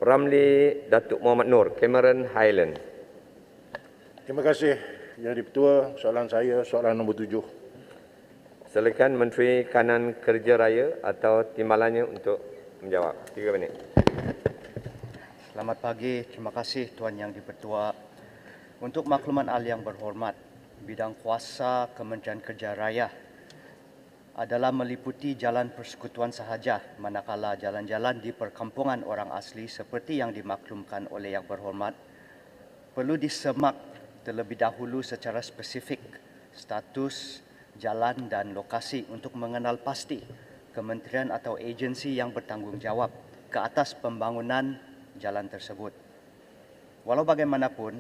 Ramli Datuk Muhammad Nur, Cameron Highland. Terima kasih Yang di-Pertua. Soalan saya, soalan nombor 7. Silakan Menteri Kanan Kerja Raya atau timbalannya untuk menjawab. 3 minit. Selamat pagi. Terima kasih Tuan Yang di-Pertua. Untuk makluman ahli yang berhormat, bidang kuasa Kementerian Kerja Raya adalah meliputi jalan persekutuan sahaja, manakala jalan-jalan di perkampungan orang asli seperti yang dimaklumkan oleh Yang Berhormat perlu disemak terlebih dahulu secara spesifik status jalan dan lokasi untuk mengenal pasti kementerian atau agensi yang bertanggungjawab ke atas pembangunan jalan tersebut. Walau bagaimanapun,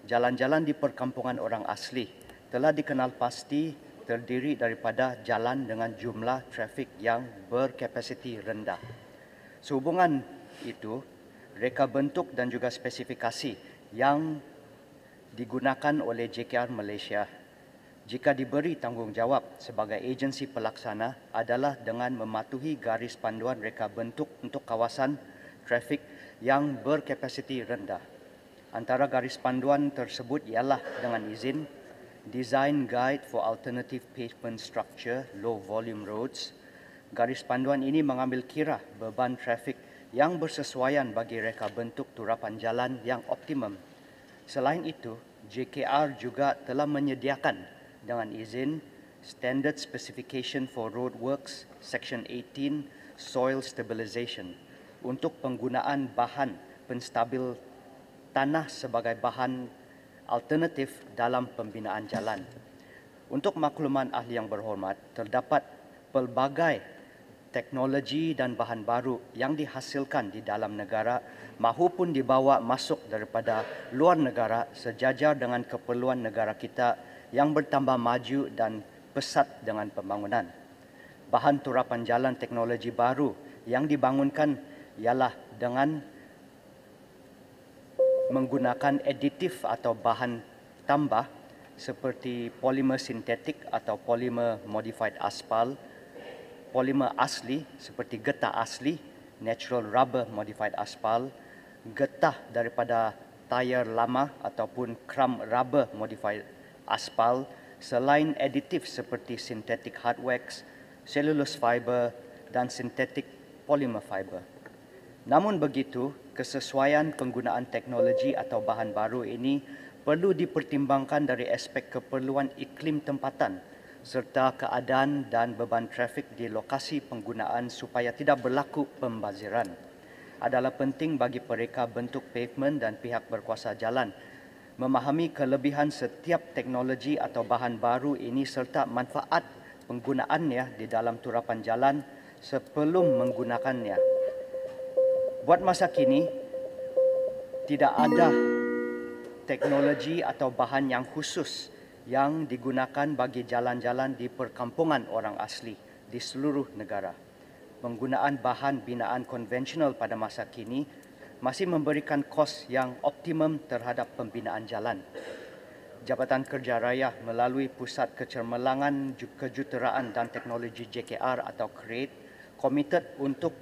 jalan-jalan di perkampungan orang asli telah dikenal pasti terdiri daripada jalan dengan jumlah trafik yang berkapasiti rendah. Sehubungan itu, reka bentuk dan juga spesifikasi yang digunakan oleh JKR Malaysia jika diberi tanggungjawab sebagai agensi pelaksana adalah dengan mematuhi garis panduan reka bentuk untuk kawasan trafik yang berkapasiti rendah. Antara garis panduan tersebut ialah dengan izin Design Guide for Alternative Pavement Structure Low Volume Roads. Garis panduan ini mengambil kira beban trafik yang bersesuaian bagi reka bentuk turapan jalan yang optimum. Selain itu, JKR juga telah menyediakan dengan izin Standard Specification for Roadworks Section 18 Soil Stabilization untuk penggunaan bahan penstabil tanah sebagai bahan alternatif dalam pembinaan jalan. Untuk makluman ahli yang berhormat, terdapat pelbagai teknologi dan bahan baru yang dihasilkan di dalam negara maupun dibawa masuk daripada luar negara sejajar dengan keperluan negara kita yang bertambah maju dan pesat dengan pembangunan. Bahan turapan jalan teknologi baru yang dibangunkan ialah dengan menggunakan aditif atau bahan tambah seperti polimer sintetik atau polimer modified aspal, polimer asli seperti getah asli, natural rubber modified aspal, getah daripada tayar lama ataupun crumb rubber modified aspal, selain aditif seperti synthetic hard wax, cellulose fiber dan synthetic polymer fiber. Namun begitu, kesesuaian penggunaan teknologi atau bahan baru ini perlu dipertimbangkan dari aspek keperluan iklim tempatan serta keadaan dan beban trafik di lokasi penggunaan supaya tidak berlaku pembaziran. Adalah penting bagi pereka bentuk pavement dan pihak berkuasa jalan memahami kelebihan setiap teknologi atau bahan baru ini serta manfaat penggunaannya di dalam turapan jalan sebelum menggunakannya. Buat masa kini, tidak ada teknologi atau bahan yang khusus yang digunakan bagi jalan-jalan di perkampungan orang asli di seluruh negara. Penggunaan bahan binaan konvensional pada masa kini masih memberikan kos yang optimum terhadap pembinaan jalan. Jabatan Kerja Raya melalui Pusat Kecermelangan Kejuruteraan dan Teknologi JKR atau CREATE komited untuk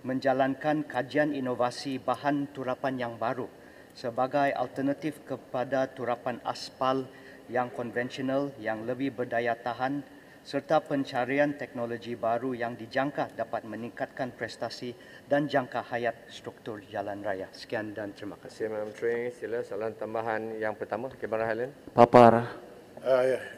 menjalankan kajian inovasi bahan turapan yang baru sebagai alternatif kepada turapan aspal yang konvensional yang lebih berdaya tahan serta pencarian teknologi baru yang dijangka dapat meningkatkan prestasi dan jangka hayat struktur jalan raya. Sekian dan terima kasih. Terima kasih, Menteri. Sila soalan tambahan yang pertama, Cameron Highland. Papar.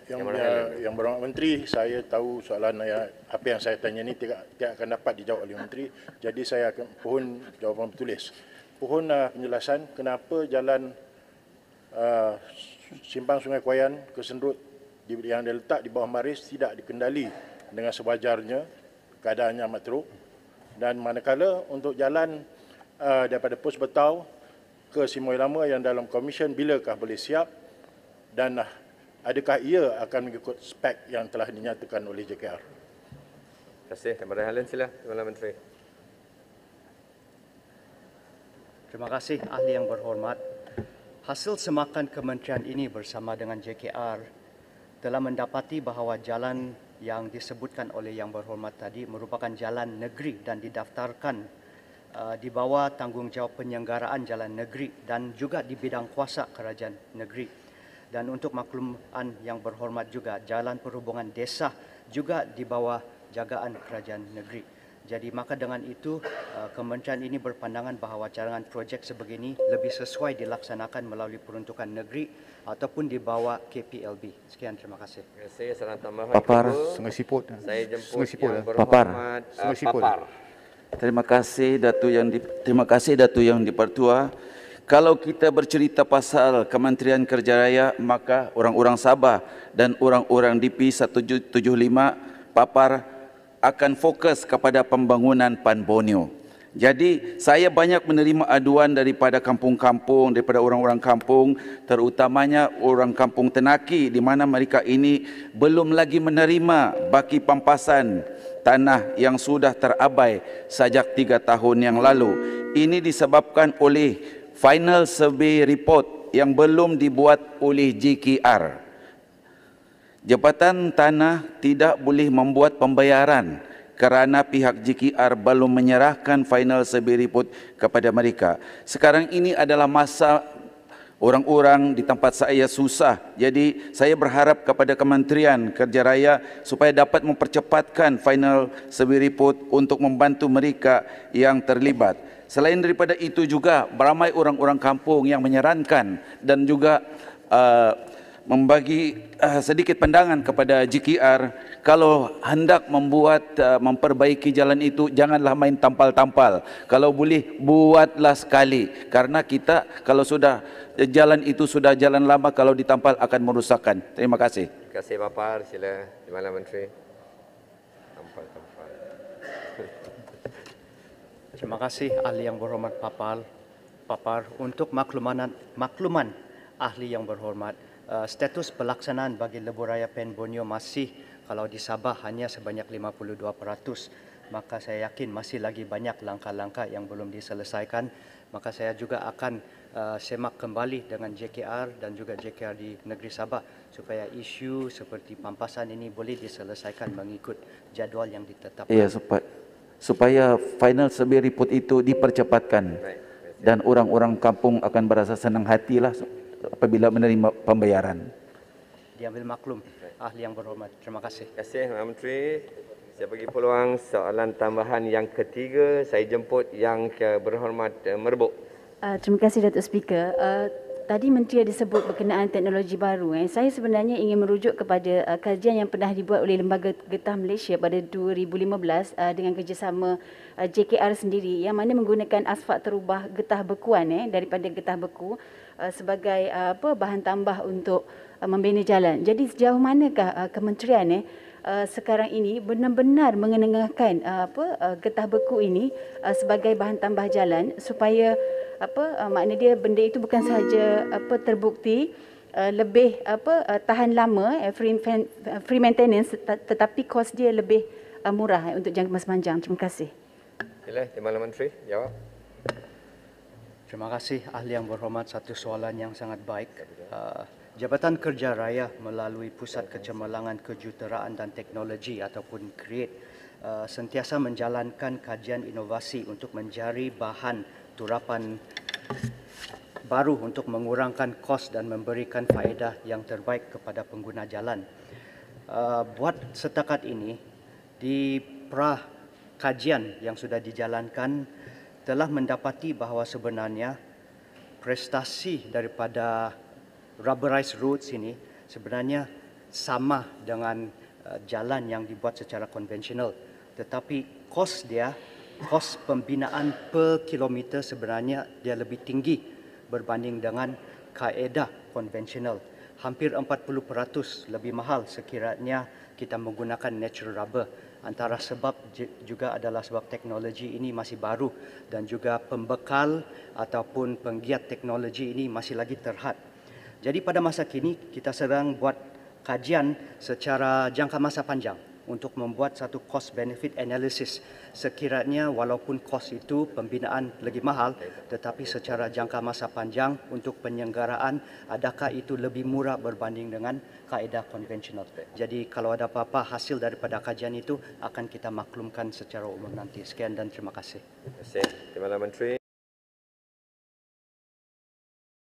Yang berhormat Menteri, saya tahu soalan apa yang saya tanya ini tidak akan dapat dijawab oleh Menteri. Jadi saya akan pohon jawapan bertulis. Pohon penjelasan kenapa jalan Simpang Sungai Kuayan ke Sendrut yang diletak di bawah Maris tidak dikendali dengan sewajarnya, keadaannya amat teruk. Dan manakala untuk jalan daripada Pos Betau ke Simoy Lama yang dalam komisen bilakah boleh siap dan adakah ia akan mengikut spek yang telah dinyatakan oleh JKR? Terima kasih. Cameron Highland, sila. Terima Menteri. Terima kasih ahli yang berhormat. Hasil semakan kementerian ini bersama dengan JKR telah mendapati bahawa jalan yang disebutkan oleh Yang Berhormat tadi merupakan jalan negeri dan didaftarkan di bawah tanggungjawab penyelenggaraan jalan negeri dan juga di bidang kuasa kerajaan negeri. Dan untuk makluman yang berhormat juga, jalan perhubungan desa juga di bawah jagaan kerajaan negeri. Jadi maka dengan itu kementerian ini berpandangan bahawa cadangan projek sebegini lebih sesuai dilaksanakan melalui peruntukan negeri ataupun di bawah KPLB. Sekian, terima kasih. Terima kasih. Salam tambahan Papar. kedua. Sungai Siput. Saya jemput Sungai Siput, yang Papar. berhormat Sungai Siput. Papar. Terima kasih Datuk Yang Dipertua. Kalau kita bercerita pasal Kementerian Kerja Raya, maka orang-orang Sabah dan orang-orang DP 175 Papar akan fokus kepada pembangunan Pan Borneo. Jadi saya banyak menerima aduan daripada kampung-kampung, daripada orang-orang kampung, terutamanya orang kampung Tenaki, di mana mereka ini belum lagi menerima baki pampasan tanah yang sudah terabai sejak 3 tahun yang lalu. Ini disebabkan oleh final survey report yang belum dibuat oleh JKR. Jabatan Tanah tidak boleh membuat pembayaran kerana pihak JKR belum menyerahkan final survey report kepada mereka. Sekarang ini adalah masa orang-orang di tempat saya susah. Jadi saya berharap kepada Kementerian Kerja Raya supaya dapat mempercepatkan final survey report untuk membantu mereka yang terlibat. Selain daripada itu juga ramai orang-orang kampung yang menyarankan dan juga membagi sedikit pandangan kepada JKR, kalau hendak memperbaiki jalan itu, janganlah main tampal-tampal. Kalau boleh, buatlah sekali. Karena kita kalau sudah jalan itu sudah jalan lama, kalau ditampal akan merusakkan. Terima kasih. Terima kasih Papar. Sila Timbalan Menteri. Tampal-tampal. Terima kasih ahli yang berhormat Papar. Untuk makluman ahli yang berhormat, status pelaksanaan bagi lebuh raya Pan Borneo masih, kalau di Sabah hanya sebanyak 52%, maka saya yakin masih lagi banyak langkah-langkah yang belum diselesaikan. Maka saya juga akan semak kembali dengan JKR dan juga JKR di negeri Sabah supaya isu seperti pampasan ini boleh diselesaikan mengikut jadual yang ditetapkan. Ya, supaya final survey report itu dipercepatkan dan orang-orang kampung akan berasa senang hatilah apabila menerima pembayaran. Diambil maklum ahli yang berhormat. Terima kasih. Terima kasih Menteri. Saya bagi peluang soalan tambahan yang ketiga. Saya jemput yang berhormat Merbuk. Terima kasih Datuk Speaker. Tadi Menteri ada sebut berkenaan teknologi baru. Saya sebenarnya ingin merujuk kepada kajian yang pernah dibuat oleh Lembaga Getah Malaysia pada 2015 dengan kerjasama JKR sendiri, yang mana menggunakan asfalt terubah getah bekuan daripada getah beku sebagai bahan tambah untuk membina jalan. Jadi sejauh manakah kementerian sekarang ini benar-benar mengenengahkan getah beku ini sebagai bahan tambah jalan supaya makna dia benda itu bukan sahaja terbukti lebih tahan lama, free maintenance, tetapi kos dia lebih murah untuk jangka masa panjang. Terima kasih. Sila Timbalan Menteri jawab. Terima kasih ahli yang berhormat. Satu soalan yang sangat baik. Jabatan Kerja Raya melalui Pusat Kecemerlangan Kejuruteraan dan Teknologi ataupun CREATE sentiasa menjalankan kajian inovasi untuk mencari bahan turapan baru untuk mengurangkan kos dan memberikan faedah yang terbaik kepada pengguna jalan. Buat setakat ini, di pra kajian yang sudah dijalankan telah mendapati bahawa sebenarnya prestasi daripada rubberized roads ini sebenarnya sama dengan jalan yang dibuat secara konvensional, tetapi kos pembinaan per kilometer sebenarnya dia lebih tinggi berbanding dengan kaedah konvensional. Hampir 40% lebih mahal sekiranya kita menggunakan natural rubber. Antara sebab juga adalah sebab teknologi ini masih baru dan juga pembekal ataupun penggiat teknologi ini masih lagi terhad. Jadi pada masa kini kita sedang buat kajian secara jangka masa panjang untuk membuat satu cost benefit analysis. Sekiranya walaupun kos itu pembinaan lagi mahal, tetapi secara jangka masa panjang untuk penyelenggaraan, adakah itu lebih murah berbanding dengan kaedah konvensional. Jadi kalau ada apa-apa hasil daripada kajian itu akan kita maklumkan secara umum nanti. Sekian dan terima kasih. Terima kasih. Terima kasih Menteri.